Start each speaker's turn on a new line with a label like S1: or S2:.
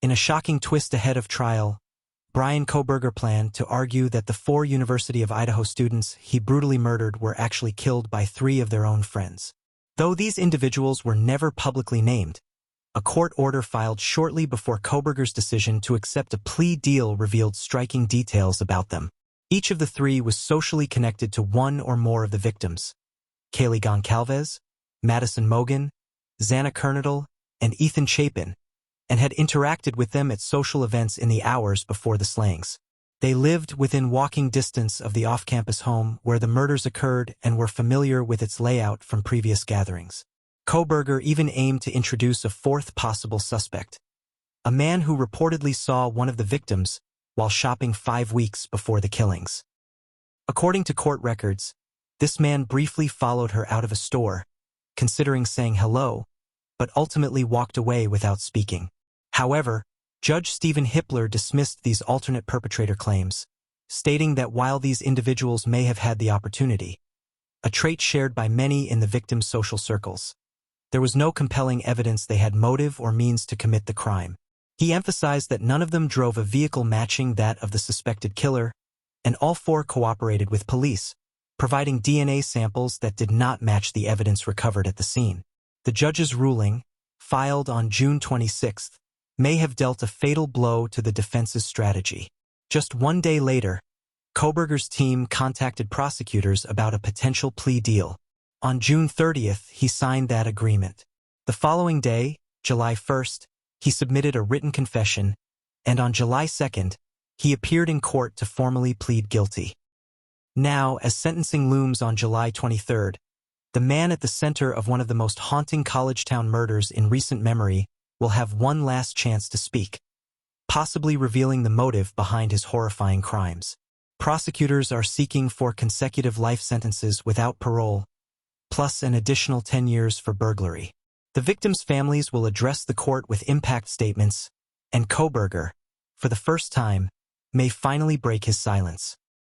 S1: In a shocking twist ahead of trial, Bryan Kohberger planned to argue that the 4 University of Idaho students he brutally murdered were actually killed by 3 of their own friends. Though these individuals were never publicly named, a court order filed shortly before Koberger's decision to accept a plea deal revealed striking details about them. Each of the 3 was socially connected to one or more of the victims: Kaylee Goncalves, Madison Mogan, Xana Kernadle, and Ethan Chapin, and had interacted with them at social events in the hours before the slayings. They lived within walking distance of the off-campus home where the murders occurred and were familiar with its layout from previous gatherings. Koberger even aimed to introduce a 4th possible suspect, a man who reportedly saw one of the victims while shopping 5 weeks before the killings. According to court records, this man briefly followed her out of a store, considering saying hello, but ultimately walked away without speaking. However, Judge Stephen Hippler dismissed these alternate perpetrator claims, stating that while these individuals may have had the opportunity, a trait shared by many in the victims' social circles, there was no compelling evidence they had motive or means to commit the crime. He emphasized that none of them drove a vehicle matching that of the suspected killer, and all 4 cooperated with police, providing DNA samples that did not match the evidence recovered at the scene. The judge's ruling, filed on June 26, may have dealt a fatal blow to the defense's strategy. Just 1 day later, Koberger's team contacted prosecutors about a potential plea deal. On June 30th, he signed that agreement. The following day, July 1st, he submitted a written confession, and on July 2nd, he appeared in court to formally plead guilty. Now, as sentencing looms on July 23rd, the man at the center of one of the most haunting college town murders in recent memory will have one last chance to speak, possibly revealing the motive behind his horrifying crimes. Prosecutors are seeking for consecutive life sentences without parole, plus an additional 10 years for burglary. The victims' families will address the court with impact statements, and Koberger, for the first time, may finally break his silence.